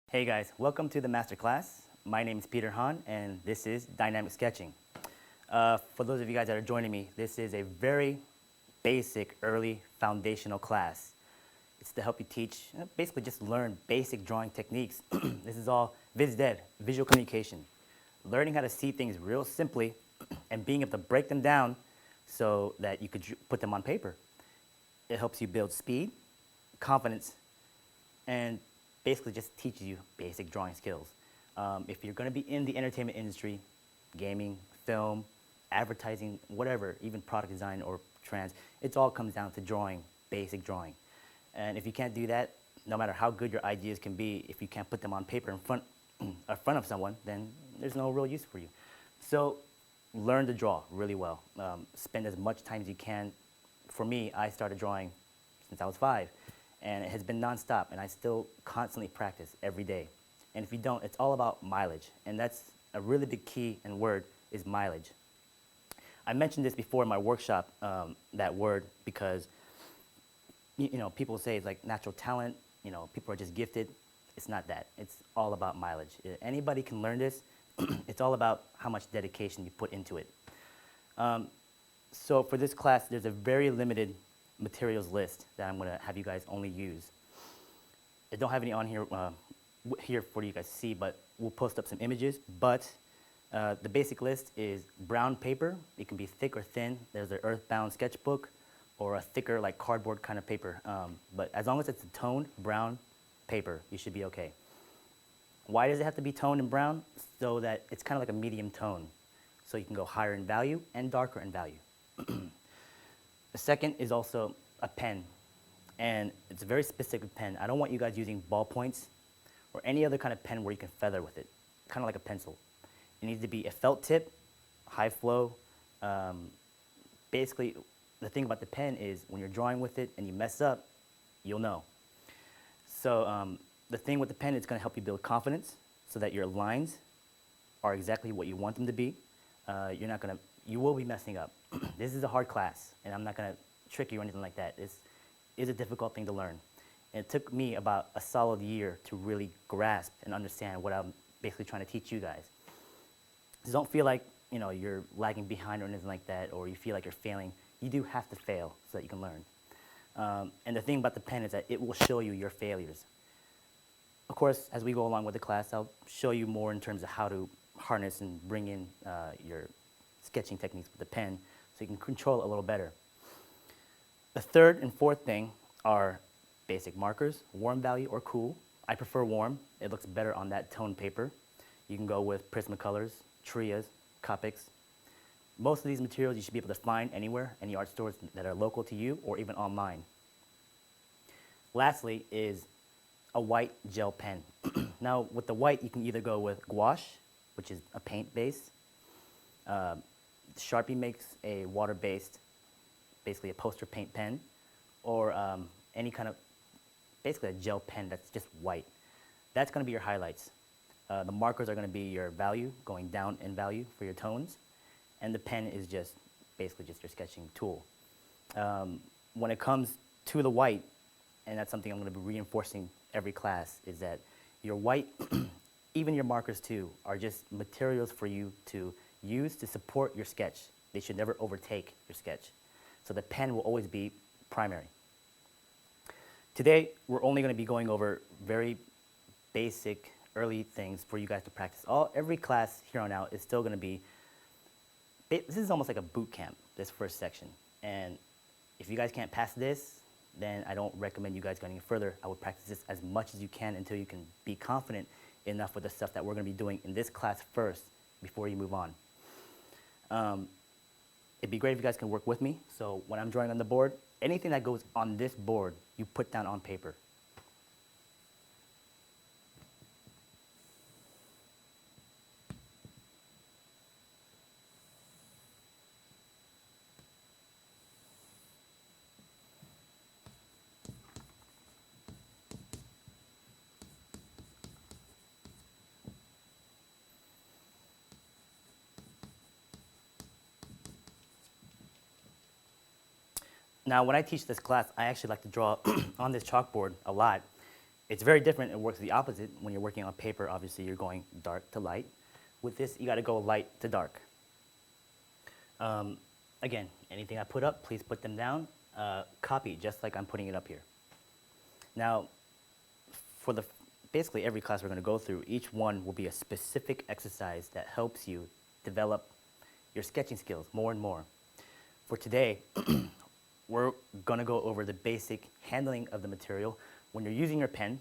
Hey guys, welcome to the masterclass. My name is Peter Hahn, and this is Dynamic Sketching. For those of you guys that are joining me, this is a very basic, early, foundational class. It's to help you teach, basically just learn basic drawing techniques. This is all VizDev, visual communication. Learning how to see things real simply and being able to break them down so that you could put them on paper. It helps you build speed, confidence, and basically just teaches you basic drawing skills. If you're going to be in the entertainment industry, gaming, film, advertising, whatever, even product design or trans, it all comes down to drawing, basic drawing. And if you can't do that, no matter how good your ideas can be, if you can't put them on paper in front of someone, then there's no real use for you. So learn to draw really well. Spend as much time as you can. For me, I started drawing since I was 5. And it has been nonstop, and I still constantly practice every day. And if you don't, it's all about mileage, and that's a really big key and word is mileage. I mentioned this before in my workshop, that word, because people say it's like natural talent, people are just gifted. It's not that. It's all about mileage. Anybody can learn this. It's all about how much dedication you put into it. So for this class, there's a very limited materials list that I'm going to have you guys only use. I don't have any on here for you guys to see, but we'll post up some images. But the basic list is brown paper. It can be thick or thin. There's an earthbound sketchbook or a thicker like cardboard kind of paper. But as long as it's a toned brown paper, you should be okay. Why does it have to be toned and brown? So that it's kind of like a medium tone. So you can go higher in value and darker in value. The second is also a pen, and it's a very specific pen. I don't want you guys using ballpoints or any other kind of pen where you can feather with it, kind of like a pencil. It needs to be a felt tip, high flow. Basically, the thing about the pen is when you're drawing with it and you mess up, you'll know. So the thing with the pen is going to help you build confidence so that your lines are exactly what you want them to be. You will be messing up. This is a hard class, and I'm not going to trick you or anything like that. This is a difficult thing to learn. And it took me about a solid year to really grasp and understand what I'm basically trying to teach you guys. Just don't feel like you're lagging behind or anything like that, or you feel like you're failing. You do have to fail so that you can learn. And the thing about the pen is that it will show you your failures. Of course, as we go along with the class, I'll show you more in terms of how to harness and bring in your sketching techniques with the pen so you can control it a little better. The third and fourth thing are basic markers, warm value or cool. I prefer warm. It looks better on that toned paper. You can go with Prismacolors, Trias, Copics. Most of these materials you should be able to find anywhere, any art stores that are local to you or even online. Lastly is a white gel pen. Now with the white, you can either go with gouache, which is a paint base. Sharpie makes a water-based, basically a poster paint pen, or any kind of, basically a gel pen that's just white. That's going to be your highlights. The markers are going to be your value, going down in value for your tones, and the pen is just basically just your sketching tool. When it comes to the white, and that's something I'm going to be reinforcing every class, is that your white, even your markers too, are just materials for you to use to support your sketch. They should never overtake your sketch. So the pen will always be primary. Today, we're only going to be going over very basic, early things for you guys to practice. Every class here on out is still going to be, this is almost like a boot camp, this first section. And if you guys can't pass this, then I don't recommend you guys going further. I would practice this as much as you can until you can be confident enough with the stuff that we're going to be doing in this class first before you move on. It'd be great if you guys can work with me. So when I'm drawing on the board, anything that goes on this board, you put down on paper. Now, when I teach this class, I actually like to draw on this chalkboard a lot. It's very different. It works the opposite. When you're working on paper, obviously you're going dark to light. With this, you got to go light to dark. Again, anything I put up, please put them down. Copy just like I'm putting it up here. Now, for basically every class we're going to go through, each one will be a specific exercise that helps you develop your sketching skills more and more. For today, we're going to go over the basic handling of the material when you're using your pen.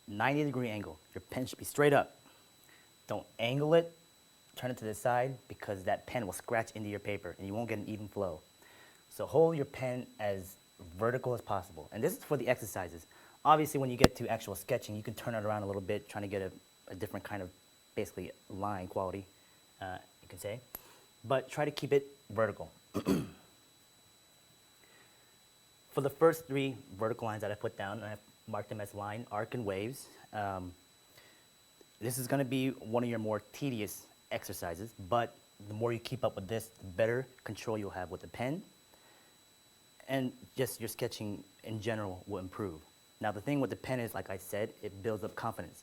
'90-degree angle. Your pen should be straight up. Don't angle it, turn it to the side, because that pen will scratch into your paper and you won't get an even flow. So hold your pen as vertical as possible. And this is for the exercises. Obviously, when you get to actual sketching, you can turn it around a little bit, trying to get a different kind of, basically, line quality, you can say. But try to keep it vertical. For the first 3 vertical lines that I put down, and I've marked them as line, arc, and waves, this is going to be one of your more tedious exercises, but the more you keep up with this, the better control you'll have with the pen, and just your sketching in general will improve. Now, the thing with the pen is, like I said, it builds up confidence.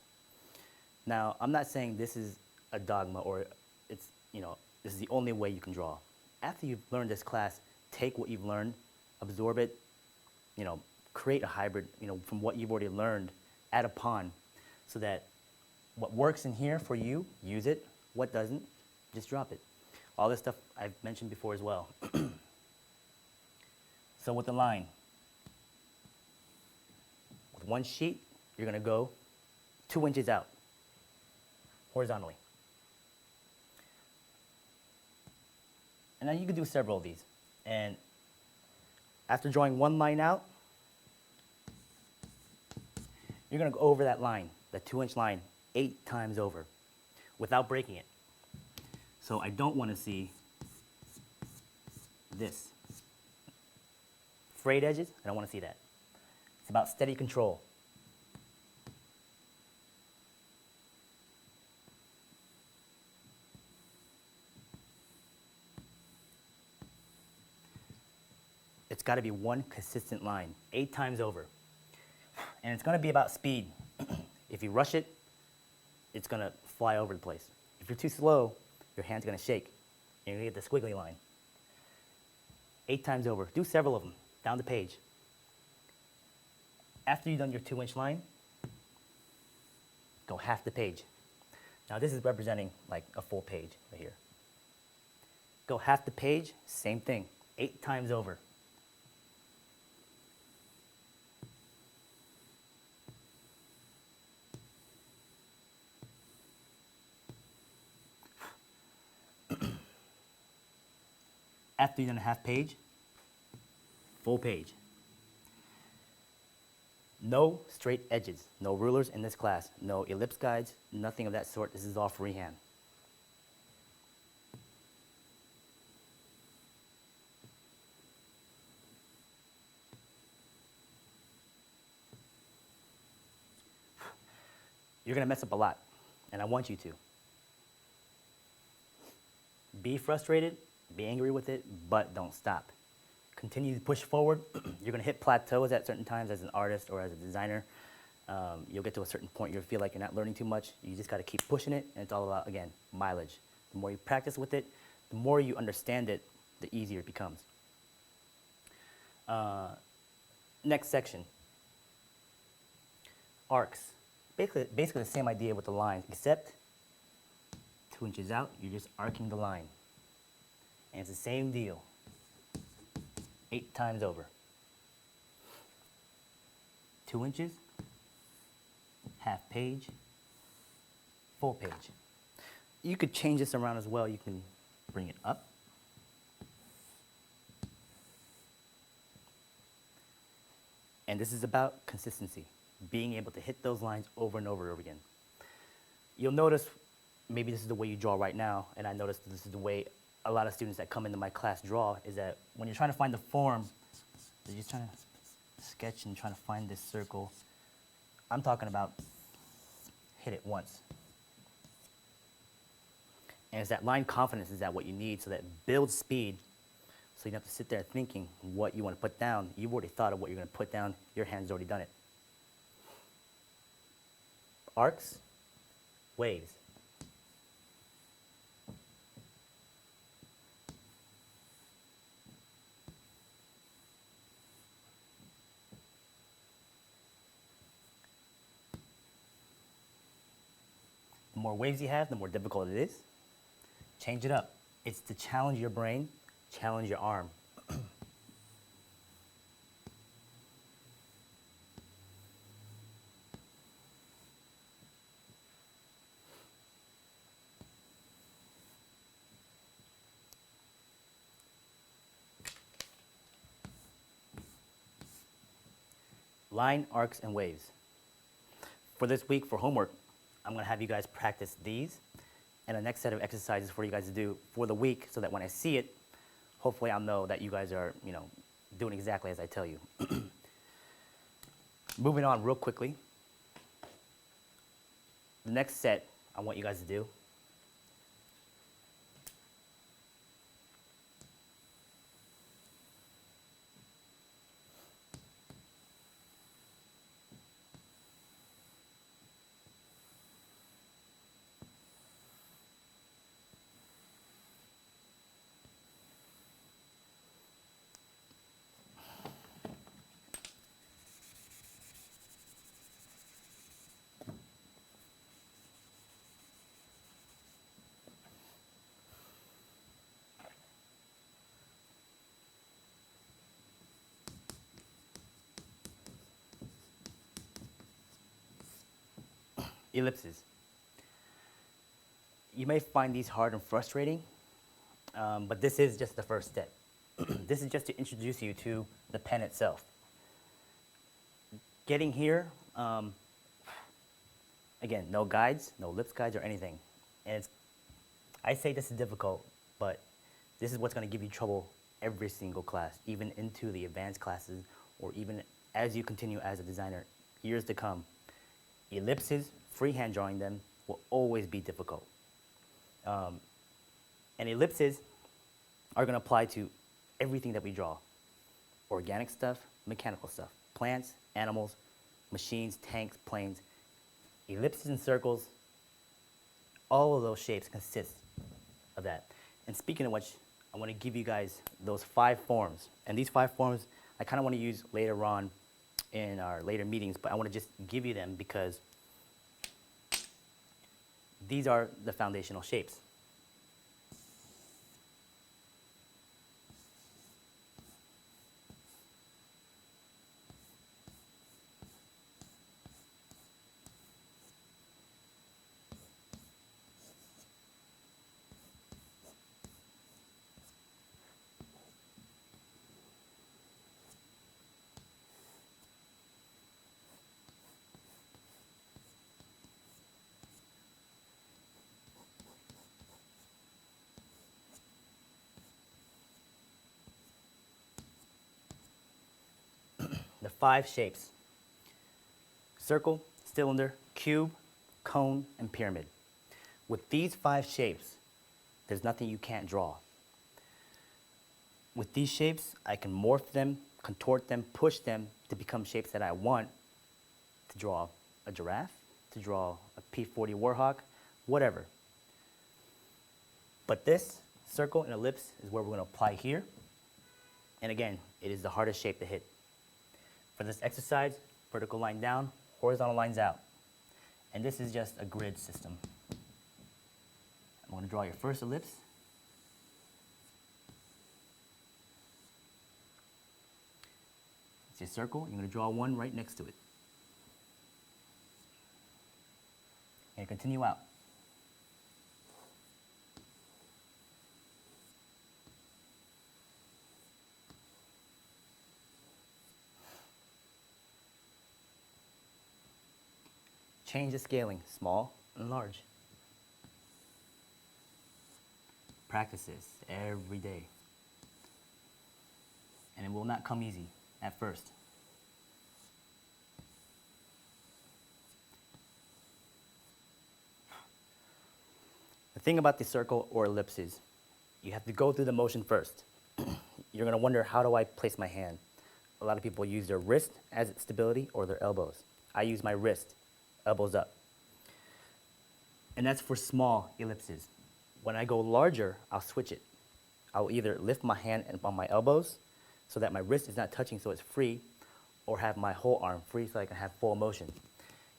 Now, I'm not saying this is a dogma or it's, this is the only way you can draw. After you've learned this class, take what you've learned, absorb it, create a hybrid, from what you've already learned, add upon, so that what works in here for you, use it. What doesn't, just drop it. All this stuff I've mentioned before as well. So with the line, with one sheet, you're going to go 2 inches out, horizontally. And now you can do several of these. And after drawing one line out, you're going to go over that line, that 2-inch line, 8 times over without breaking it. So I don't want to see this. Frayed edges, I don't want to see that. It's about steady control. It's got to be one consistent line, 8 times over. And it's going to be about speed. If you rush it, it's going to fly over the place. If you're too slow, your hand's going to shake. And you're going to get the squiggly line. 8 times over. Do several of them down the page. After you've done your 2-inch line, go half the page. Now this is representing like a full page right here. Go half the page, same thing, 8 times over. After you've done a half page, full page. No straight edges, no rulers in this class, no ellipse guides, nothing of that sort. This is all freehand. You're going to mess up a lot, and I want you to. Be frustrated, be angry with it, but don't stop. Continue to push forward. You're going to hit plateaus at certain times as an artist or as a designer. You'll get to a certain point you'll feel like you're not learning too much. You just got to keep pushing it, and it's all about, again, mileage. The more you practice with it, the more you understand it, the easier it becomes. Next section, arcs. Basically the same idea with the lines, except 2 inches out, you're just arcing the line. And it's the same deal, 8 times over. 2 inches, half page, full page. You could change this around as well. You can bring it up. And this is about consistency, being able to hit those lines over and over again. You'll notice maybe this is the way you draw right now, and I notice this is the way a lot of students that come into my class draw, is that when you're trying to find the form, you're just trying to sketch and trying to find this circle. I'm talking about hit it once. And it's that line confidence is that what you need, so that builds speed, so you don't have to sit there thinking what you want to put down. You've already thought of what you're going to put down. Your hand's already done it. Arcs, waves. The more waves you have, the more difficult it is. Change it up. It's to challenge your brain, challenge your arm. Line, arcs, and waves. For this week, for homework, I'm going to have you guys practice these and the next set of exercises for you guys to do for the week, so that when I see it, hopefully I'll know that you guys are, doing exactly as I tell you. Moving on real quickly. The next set I want you guys to do ellipses. You may find these hard and frustrating, but this is just the first step. This is just to introduce you to the pen itself. Getting here, again, no guides, no ellipse guides or anything. And I say this is difficult, but this is what's going to give you trouble every single class, even into the advanced classes, or even as you continue as a designer years to come. Ellipses, freehand drawing them, will always be difficult. And ellipses are going to apply to everything that we draw. Organic stuff, mechanical stuff, plants, animals, machines, tanks, planes. Ellipses and circles, all of those shapes consist of that. And speaking of which, I want to give you guys those 5 forms. And these 5 forms I kind of want to use later on in our later meetings, but I want to just give you them because these are the foundational shapes. The 5 shapes: circle, cylinder, cube, cone, and pyramid. With these 5 shapes, there's nothing you can't draw. With these shapes, I can morph them, contort them, push them to become shapes that I want to draw a giraffe, to draw a P-40 Warhawk, whatever. But this circle and ellipse is where we're going to apply here. And again, it is the hardest shape to hit. For this exercise, vertical line down, horizontal lines out. And this is just a grid system. I'm going to draw your first ellipse. It's your circle. You're going to draw one right next to it. And continue out. Change the scaling, small, Enlarge. Practice this every day. And it will not come easy at first. The thing about the circle or ellipse is you have to go through the motion first. You're going to wonder, how do I place my hand? A lot of people use their wrist as its stability or their elbows. I use my wrist, elbows up. And that's for small ellipses. When I go larger, I'll switch it. I'll either lift my hand on my elbows so that my wrist is not touching so it's free, or have my whole arm free so I can have full motion.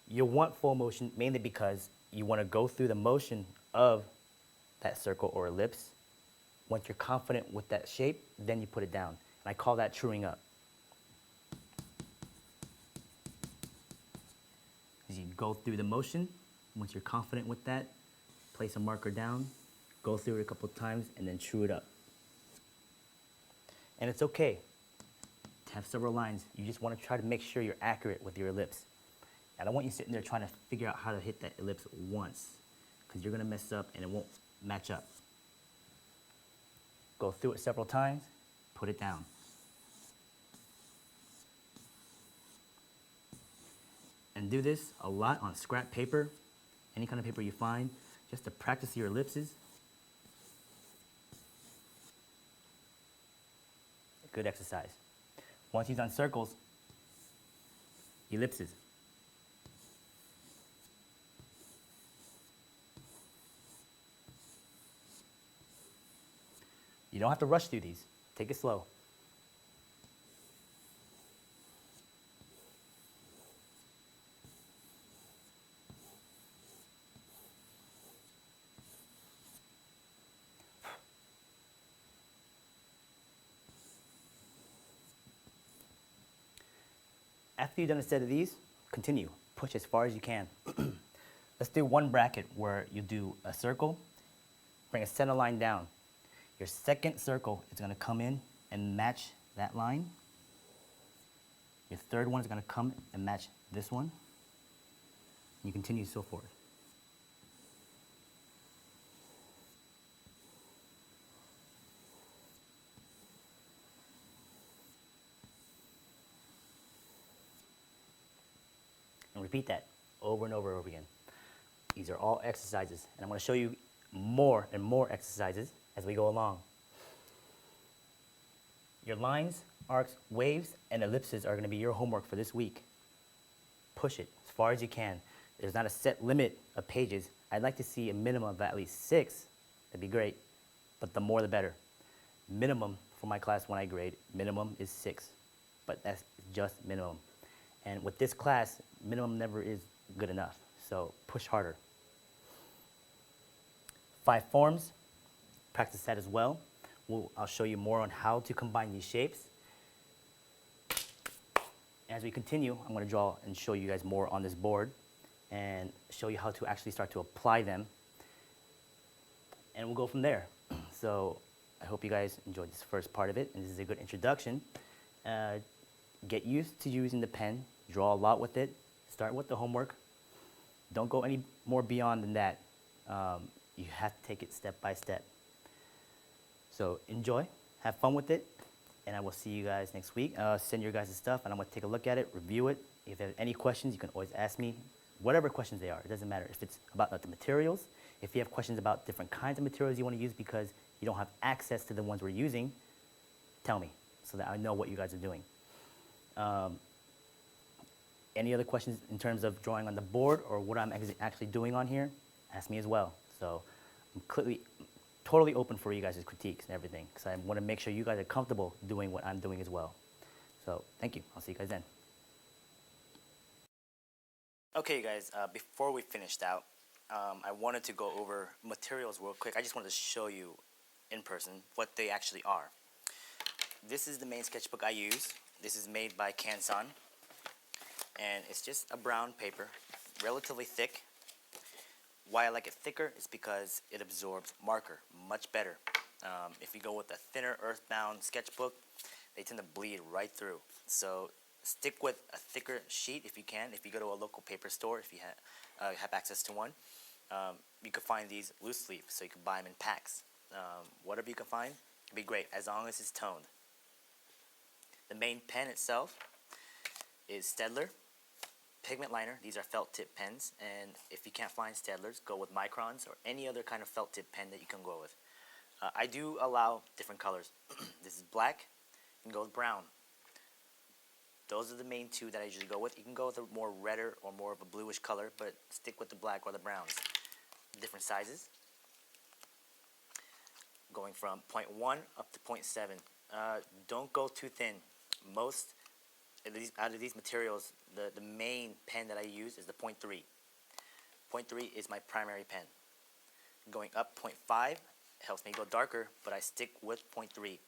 You want full motion mainly because you want to go through the motion of that circle or ellipse. Once you're confident with that shape, then you put it down. And I call that truing up. As you go through the motion, once you're confident with that, place a marker down, go through it a couple times, and then true it up. And it's okay to have several lines. You just want to try to make sure you're accurate with your ellipse. I don't want you sitting there trying to figure out how to hit that ellipse once, because you're going to mess up and it won't match up. Go through it several times, put it down. And do this a lot on scrap paper, any kind of paper you find, just to practice your ellipses. Good exercise. Once you've done circles, ellipses. You don't have to rush through these. Take it slow. After you've done a set of these, continue. Push as far as you can. Let's do one bracket where you do a circle, bring a center line down. Your second circle is going to come in and match that line. Your third one is going to come and match this one. And you continue so forth. And repeat that over and over and over again. These are all exercises, and I'm going to show you more and more exercises as we go along. Your lines, arcs, waves, and ellipses are going to be your homework for this week. Push it as far as you can. There's not a set limit of pages. I'd like to see a minimum of at least 6. That'd be great, but the more the better. Minimum for my class when I grade, minimum is 6, but that's just minimum. And with this class, minimum never is good enough, so push harder. 5 forms, practice that as well. I'll show you more on how to combine these shapes. As we continue, I'm going to draw and show you guys more on this board and show you how to actually start to apply them. And we'll go from there. So I hope you guys enjoyed this first part of it, and this is a good introduction. Get used to using the pen. Draw a lot with it. Start with the homework. Don't go any more beyond than that. You have to take it step by step. So enjoy, have fun with it, and I will see you guys next week. Send your guys' stuff, and I'm going to take a look at it, review it. If you have any questions, you can always ask me, whatever questions they are. It doesn't matter if it's about the materials. If you have questions about different kinds of materials you want to use because you don't have access to the ones we're using, tell me so that I know what you guys are doing. Any other questions in terms of drawing on the board or what I'm actually doing on here, ask me as well. So I'm totally open for you guys' critiques and everything, because I want to make sure you guys are comfortable doing what I'm doing as well. So thank you. I'll see you guys then. Okay, guys, before we finished out, I wanted to go over materials real quick. I just wanted to show you in person what they actually are. This is the main sketchbook I use. This is made by Canson, and it's just a brown paper, relatively thick. Why I like it thicker is because it absorbs marker much better. If you go with a thinner earthbound sketchbook, they tend to bleed right through. So stick with a thicker sheet if you can. If you go to a local paper store, if you have access to one, You can find these loose leaf, so you can buy them in packs. Whatever you can find, it'd be great as long as it's toned. The main pen itself is Staedtler Pigment Liner. These are felt tip pens, and if you can't find Staedtlers, go with Microns or any other kind of felt tip pen that you can go with. I do allow different colors. This is black. You can go with brown. Those are the main two that I usually go with. You can go with a more redder or more of a bluish color, but stick with the black or the browns. Different sizes, going from 0.1 up to 0.7. Don't go too thin. Most out of these materials, the main pen that I use is the 0.3. 0.3 is my primary pen. Going up 0.5 helps me go darker, but I stick with 0.3.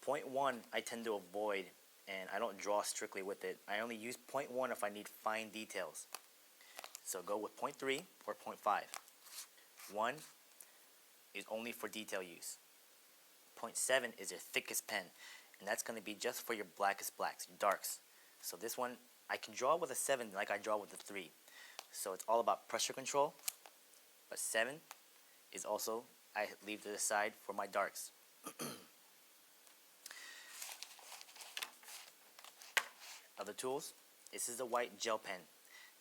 0.1 I tend to avoid, and I don't draw strictly with it. I only use 0.1 if I need fine details. So go with 0.3 or 0.5. 1 is only for detail use. 0.7 is your thickest pen, and that's going to be just for your blackest blacks, your darks. So this one, I can draw with a 7 like I draw with a 3. So it's all about pressure control, but 7 is also, I leave to the side for my darks. Other tools, this is a white gel pen.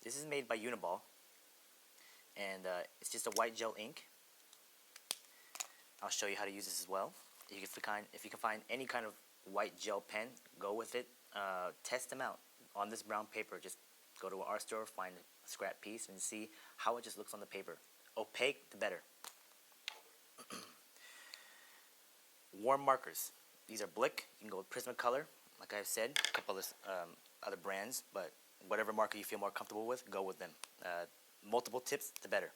This is made by Uniball, and it's just a white gel ink. I'll show you how to use this as well. If you can find any kind of white gel pen, go with it. Test them out on this brown paper. Just go to our store, find a scrap piece, and see how it just looks on the paper. Opaque, the better. Warm markers. These are Blick. You can go with Prismacolor, like I've said, a couple of other brands, but whatever marker you feel more comfortable with, go with them. Multiple tips, the better.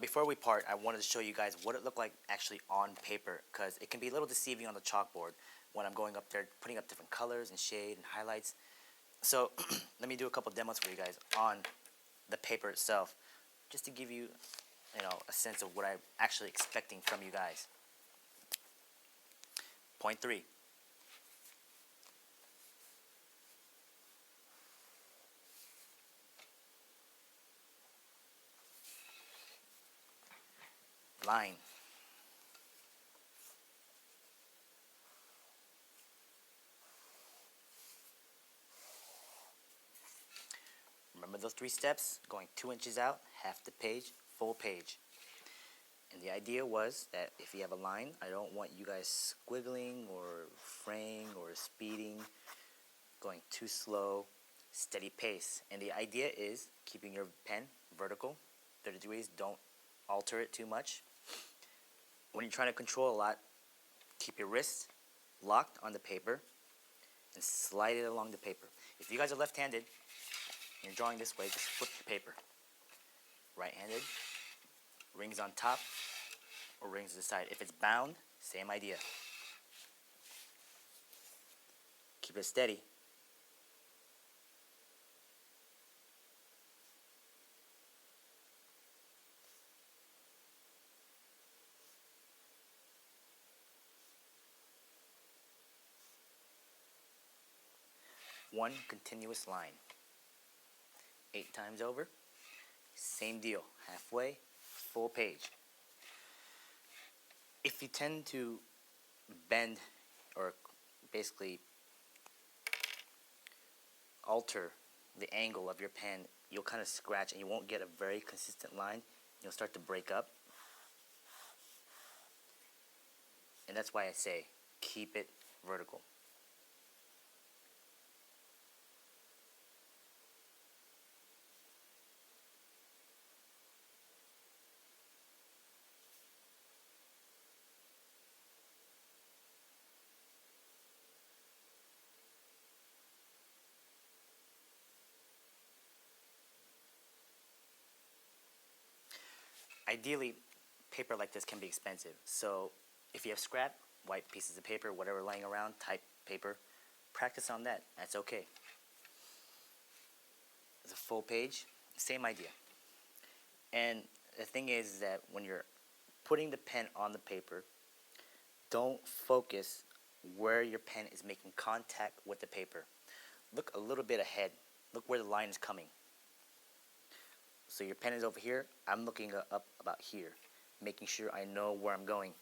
Before we part, I wanted to show you guys what it looked like actually on paper, because it can be a little deceiving on the chalkboard when I'm going up there, putting up different colors and shade and highlights. So let me do a couple demos for you guys on the paper itself, just to give you, a sense of what I'm actually expecting from you guys. 0.3. Line. Remember those 3 steps? Going 2 inches out, half the page, full page. And the idea was that if you have a line, I don't want you guys squiggling or fraying or speeding, going too slow, steady pace. And the idea is keeping your pen vertical, 30 degrees, don't alter it too much. When you're trying to control a lot, keep your wrist locked on the paper and slide it along the paper. If you guys are left-handed and you're drawing this way, just flip the paper. Right-handed, rings on top or rings to the side. If it's bound, same idea. Keep it steady. One continuous line. 8 times over. Same deal. Halfway, full page. If you tend to bend or basically alter the angle of your pen, you'll kind of scratch and you won't get a very consistent line. You'll start to break up. And that's why I say keep it vertical. Ideally, paper like this can be expensive. So if you have scrap, white pieces of paper, whatever laying around, type paper, practice on that. That's okay. It's a full page, same idea. And the thing is that when you're putting the pen on the paper, don't focus where your pen is making contact with the paper. Look a little bit ahead. Look where the line is coming. So your pen is over here. I'm looking up about here, making sure I know where I'm going.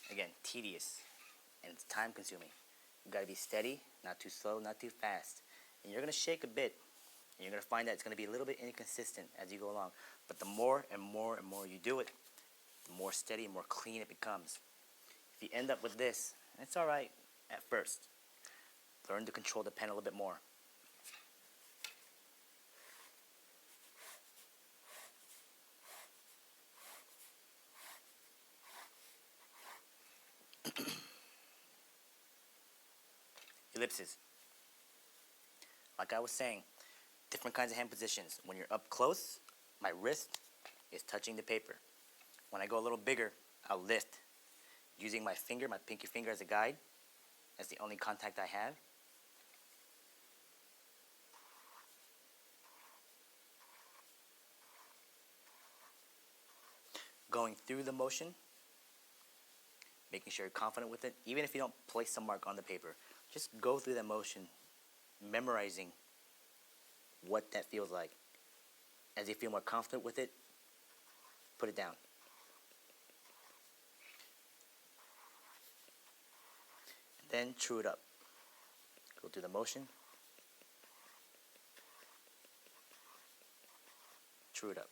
Again, tedious, and it's time consuming. You gotta be steady, not too slow, not too fast. And you're gonna shake a bit, and you're gonna find that it's gonna be a little bit inconsistent as you go along. But the more and more and more you do it, the more steady and more clean it becomes. If you end up with this, it's alright at first. Learn to control the pen a little bit more. Ellipses. Like I was saying, different kinds of hand positions. When you're up close, my wrist is touching the paper. When I go a little bigger, I'll lift, using my finger, my pinky finger as a guide. That's the only contact I have. Going through the motion, making sure you're confident with it. Even if you don't place some mark on the paper, just go through that motion, memorizing what that feels like. As you feel more confident with it, put it down. And then true it up. Go through the motion. True it up.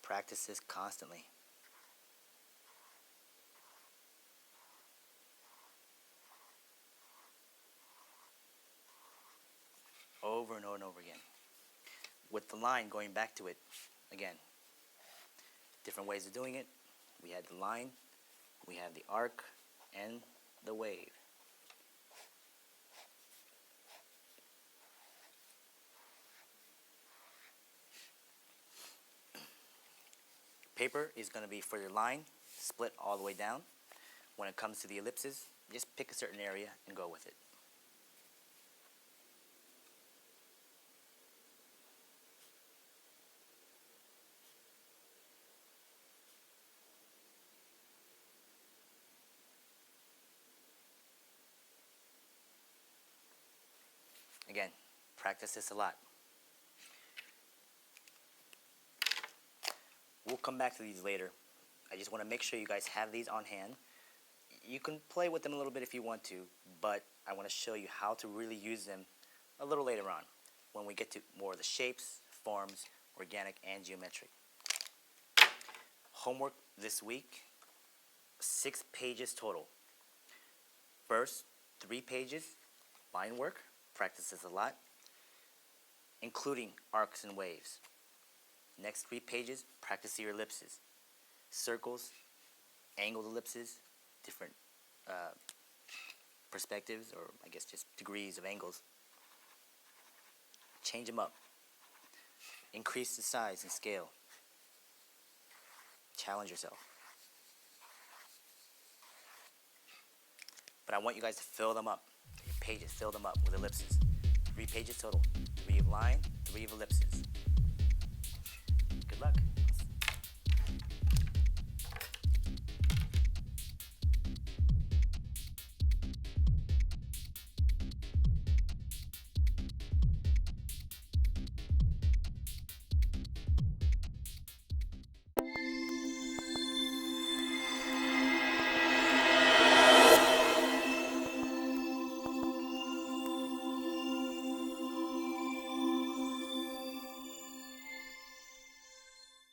Practice this constantly. Over and over and over again. With the line, going back to it again. Different ways of doing it. We had the line, we had the arc, and the wave. Paper is going to be for your line, split all the way down. When it comes to the ellipses, just pick a certain area and go with it. Again, practice this a lot. We'll come back to these later. I just want to make sure you guys have these on hand. You can play with them a little bit if you want to, but I want to show you how to really use them a little later on when we get to more of the shapes, forms, organic, and geometric. Homework this week, 6 pages total. First, 3 pages, line work, practice this a lot, including arcs and waves. Next 3 pages, practice your ellipses, circles, angled ellipses, different perspectives, or I guess just degrees of angles. Change them up. Increase the size and scale. Challenge yourself. But I want you guys to fill them up. Your pages, fill them up with ellipses. 3 pages total. 3 of line, 3 of ellipses. Good luck.